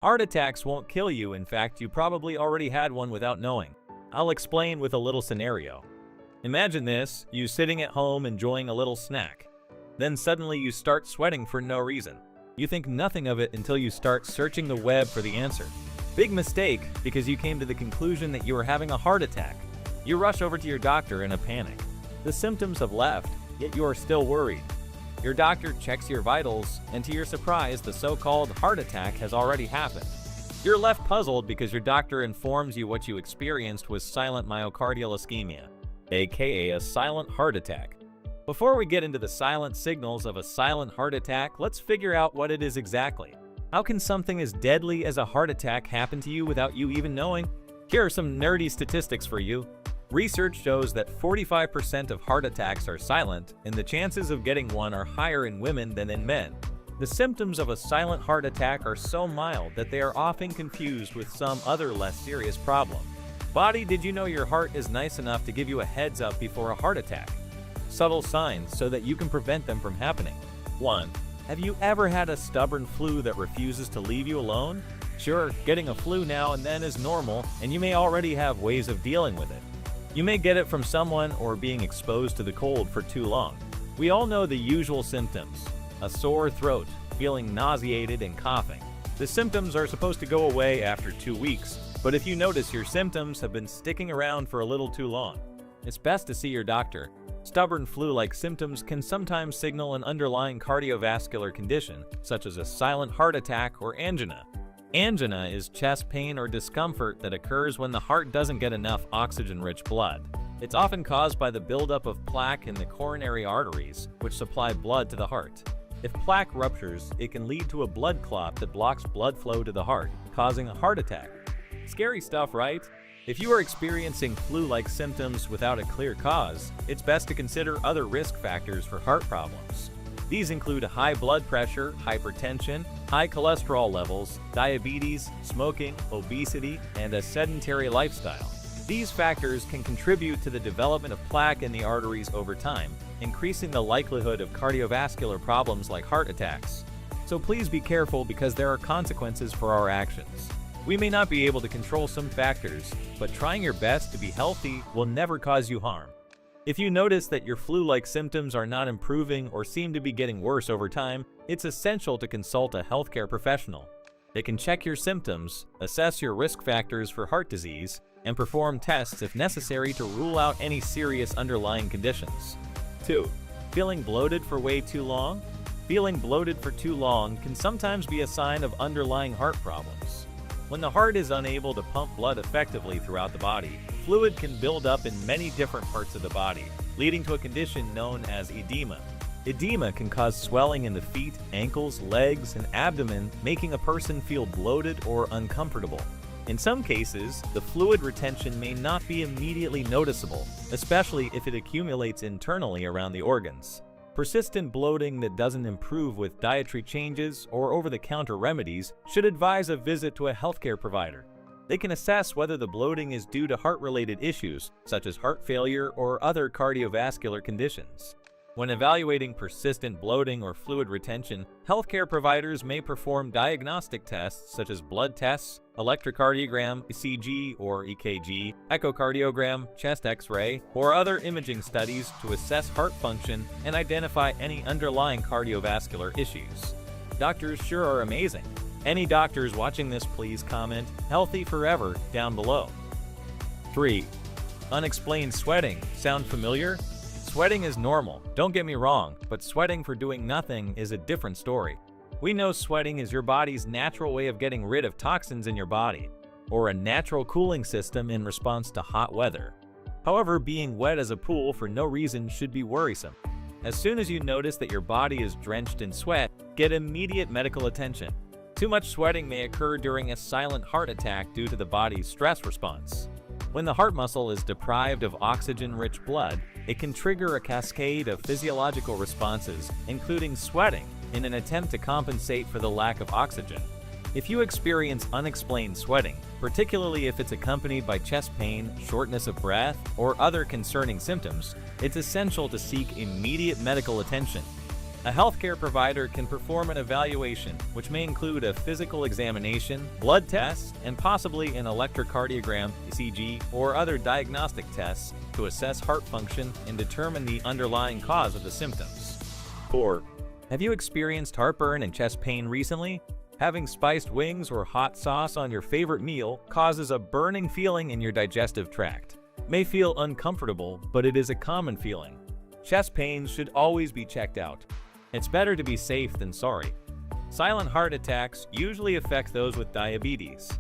Heart attacks won't kill you. In fact, you probably already had one without knowing. I'll explain with a little scenario. Imagine this, you sitting at home enjoying a little snack. Then suddenly you start sweating for no reason. You think nothing of it until you start searching the web for the answer. Big mistake, because you came to the conclusion that you were having a heart attack. You rush over to your doctor in a panic. The symptoms have left, yet you are still worried. Your doctor checks your vitals, and to your surprise, the so-called heart attack has already happened. You're left puzzled because your doctor informs you what you experienced was silent myocardial ischemia, aka a silent heart attack. Before we get into the silent signals of a silent heart attack, let's figure out what it is exactly. How can something as deadly as a heart attack happen to you without you even knowing? Here are some nerdy statistics for you. Research shows that 45% of heart attacks are silent, and the chances of getting one are higher in women than in men. The symptoms of a silent heart attack are so mild that they are often confused with some other less serious problem. Body, did you know your heart is nice enough to give you a heads up before a heart attack? Subtle signs so that you can prevent them from happening. 1. Have you ever had a stubborn flu that refuses to leave you alone? Sure, getting a flu now and then is normal, and you may already have ways of dealing with it. You may get it from someone or being exposed to the cold for too long. We all know the usual symptoms: a sore throat, feeling nauseated, and coughing. The symptoms are supposed to go away after 2 weeks, but if you notice your symptoms have been sticking around for a little too long, it's best to see your doctor. Stubborn flu-like symptoms can sometimes signal an underlying cardiovascular condition, such as a silent heart attack or angina. Angina is chest pain or discomfort that occurs when the heart doesn't get enough oxygen-rich blood. It's often caused by the buildup of plaque in the coronary arteries, which supply blood to the heart. If plaque ruptures, it can lead to a blood clot that blocks blood flow to the heart, causing a heart attack. Scary stuff, right? If you are experiencing flu-like symptoms without a clear cause, it's best to consider other risk factors for heart problems. These include high blood pressure, hypertension, high cholesterol levels, diabetes, smoking, obesity, and a sedentary lifestyle. These factors can contribute to the development of plaque in the arteries over time, increasing the likelihood of cardiovascular problems like heart attacks. So please be careful, because there are consequences for our actions. We may not be able to control some factors, but trying your best to be healthy will never cause you harm. If you notice that your flu-like symptoms are not improving or seem to be getting worse over time, it's essential to consult a healthcare professional. They can check your symptoms, assess your risk factors for heart disease, and perform tests if necessary to rule out any serious underlying conditions. 2. Feeling bloated for way too long? Feeling bloated for too long can sometimes be a sign of underlying heart problems. When the heart is unable to pump blood effectively throughout the body, fluid can build up in many different parts of the body, leading to a condition known as edema. Edema can cause swelling in the feet, ankles, legs, and abdomen, making a person feel bloated or uncomfortable. In some cases, the fluid retention may not be immediately noticeable, especially if it accumulates internally around the organs. Persistent bloating that doesn't improve with dietary changes or over-the-counter remedies should advise a visit to a healthcare provider. They can assess whether the bloating is due to heart-related issues, such as heart failure or other cardiovascular conditions. When evaluating persistent bloating or fluid retention, healthcare providers may perform diagnostic tests such as blood tests, electrocardiogram, ECG or EKG, echocardiogram, chest X-ray, or other imaging studies to assess heart function and identify any underlying cardiovascular issues. Doctors sure are amazing. Any doctors watching this, please comment "healthy forever" down below. 3. Unexplained sweating. Sound familiar? Sweating is normal, don't get me wrong, but sweating for doing nothing is a different story. We know sweating is your body's natural way of getting rid of toxins in your body, or a natural cooling system in response to hot weather. However, being wet as a pool for no reason should be worrisome. As soon as you notice that your body is drenched in sweat, get immediate medical attention. Too much sweating may occur during a silent heart attack due to the body's stress response. When the heart muscle is deprived of oxygen-rich blood, it can trigger a cascade of physiological responses, including sweating, in an attempt to compensate for the lack of oxygen. If you experience unexplained sweating, particularly if it's accompanied by chest pain, shortness of breath, or other concerning symptoms, it's essential to seek immediate medical attention. A healthcare provider can perform an evaluation, which may include a physical examination, blood tests, and possibly an electrocardiogram, ECG, or other diagnostic tests to assess heart function and determine the underlying cause of the symptoms. 4. Have you experienced heartburn and chest pain recently? Having spiced wings or hot sauce on your favorite meal causes a burning feeling in your digestive tract. It may feel uncomfortable, but it is a common feeling. Chest pains should always be checked out. It's better to be safe than sorry. Silent heart attacks usually affect those with diabetes,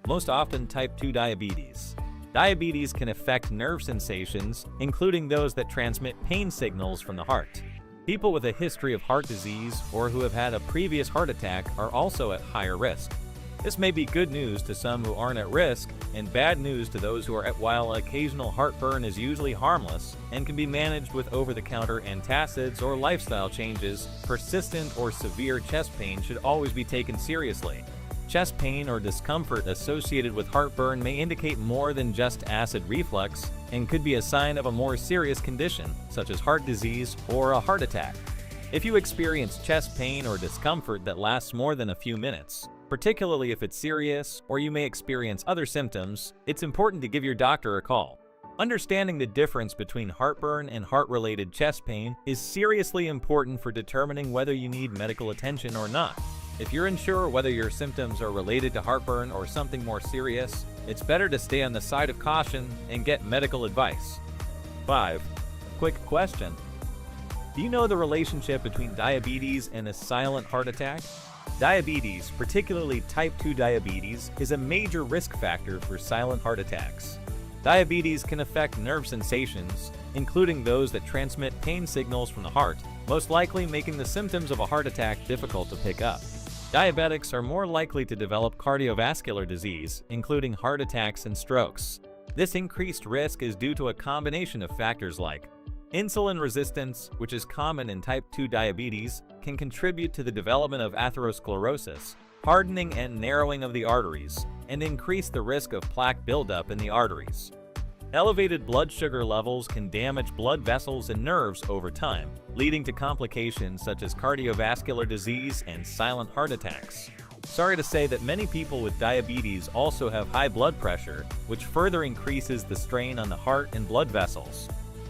most often type 2 diabetes. Diabetes can affect nerve sensations, including those that transmit pain signals from the heart. People with a history of heart disease or who have had a previous heart attack are also at higher risk. This may be good news to some who aren't at risk and bad news to those who are at. While occasional heartburn is usually harmless and can be managed with over-the-counter antacids or lifestyle changes, persistent or severe chest pain should always be taken seriously. Chest pain or discomfort associated with heartburn may indicate more than just acid reflux and could be a sign of a more serious condition, such as heart disease or a heart attack. If you experience chest pain or discomfort that lasts more than a few minutes, particularly if it's serious or you may experience other symptoms, it's important to give your doctor a call. Understanding the difference between heartburn and heart-related chest pain is seriously important for determining whether you need medical attention or not. If you're unsure whether your symptoms are related to heartburn or something more serious, it's better to stay on the side of caution and get medical advice. 5. Quick question. Do you know the relationship between diabetes and a silent heart attack? Diabetes, particularly type 2 diabetes, is a major risk factor for silent heart attacks. Diabetes can affect nerve sensations, including those that transmit pain signals from the heart, most likely making the symptoms of a heart attack difficult to pick up. Diabetics are more likely to develop cardiovascular disease, including heart attacks and strokes. This increased risk is due to a combination of factors like insulin resistance, which is common in type 2 diabetes, can contribute to the development of atherosclerosis, hardening and narrowing of the arteries, and increase the risk of plaque buildup in the arteries. Elevated blood sugar levels can damage blood vessels and nerves over time, leading to complications such as cardiovascular disease and silent heart attacks. Sorry to say that many people with diabetes also have high blood pressure, which further increases the strain on the heart and blood vessels.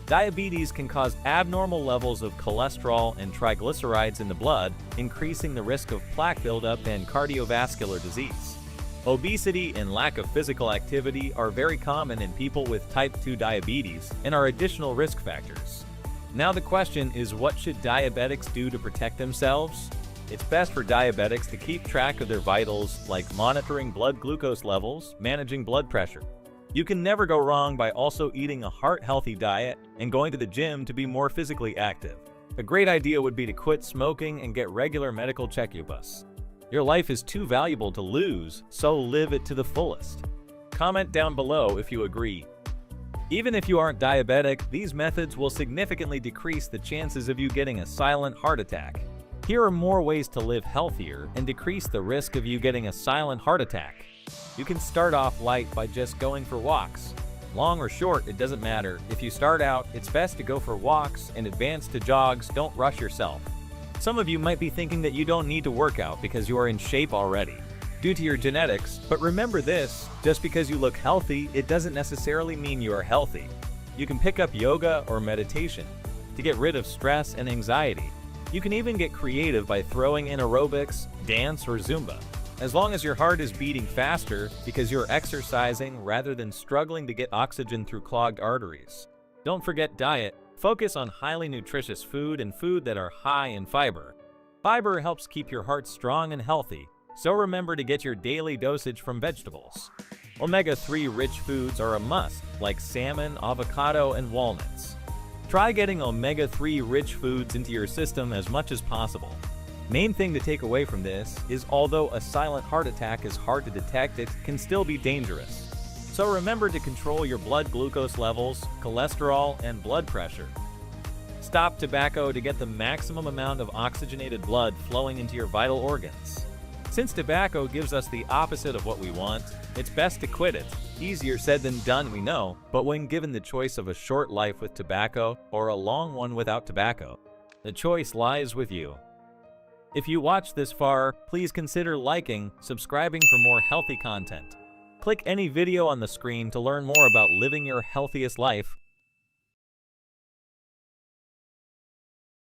Diabetes can cause abnormal levels of cholesterol and triglycerides in the blood, increasing the risk of plaque buildup and cardiovascular disease. Obesity and lack of physical activity are very common in people with type 2 diabetes and are additional risk factors. Now the question is, what should diabetics do to protect themselves? It's best for diabetics to keep track of their vitals, like monitoring blood glucose levels, managing blood pressure. You can never go wrong by also eating a heart-healthy diet and going to the gym to be more physically active. A great idea would be to quit smoking and get regular medical checkups. Your life is too valuable to lose, so live it to the fullest. Comment down below if you agree. Even if you aren't diabetic, these methods will significantly decrease the chances of you getting a silent heart attack. Here are more ways to live healthier and decrease the risk of you getting a silent heart attack. You can start off light by just going for walks. Long or short, it doesn't matter. If you start out, it's best to go for walks and advance to jogs. Don't rush yourself. Some of you might be thinking that you don't need to work out because you are in shape already, due to your genetics, but remember this, just because you look healthy, it doesn't necessarily mean you are healthy. You can pick up yoga or meditation to get rid of stress and anxiety. You can even get creative by throwing in aerobics, dance, or Zumba. As long as your heart is beating faster because you're exercising rather than struggling to get oxygen through clogged arteries. Don't forget diet. Focus on highly nutritious food and food that are high in fiber. Fiber helps keep your heart strong and healthy, so remember to get your daily dosage from vegetables. Omega-3 rich foods are a must, like salmon, avocado, and walnuts. Try getting omega-3 rich foods into your system as much as possible. Main thing to take away from this is, although a silent heart attack is hard to detect, it can still be dangerous. So remember to control your blood glucose levels, cholesterol, and blood pressure. Stop tobacco to get the maximum amount of oxygenated blood flowing into your vital organs. Since tobacco gives us the opposite of what we want, it's best to quit it. Easier said than done, we know, but when given the choice of a short life with tobacco or a long one without tobacco, The choice lies with you. If you watched this far, please consider liking, subscribing for more healthy content. Click any video on the screen to learn more about living your healthiest life.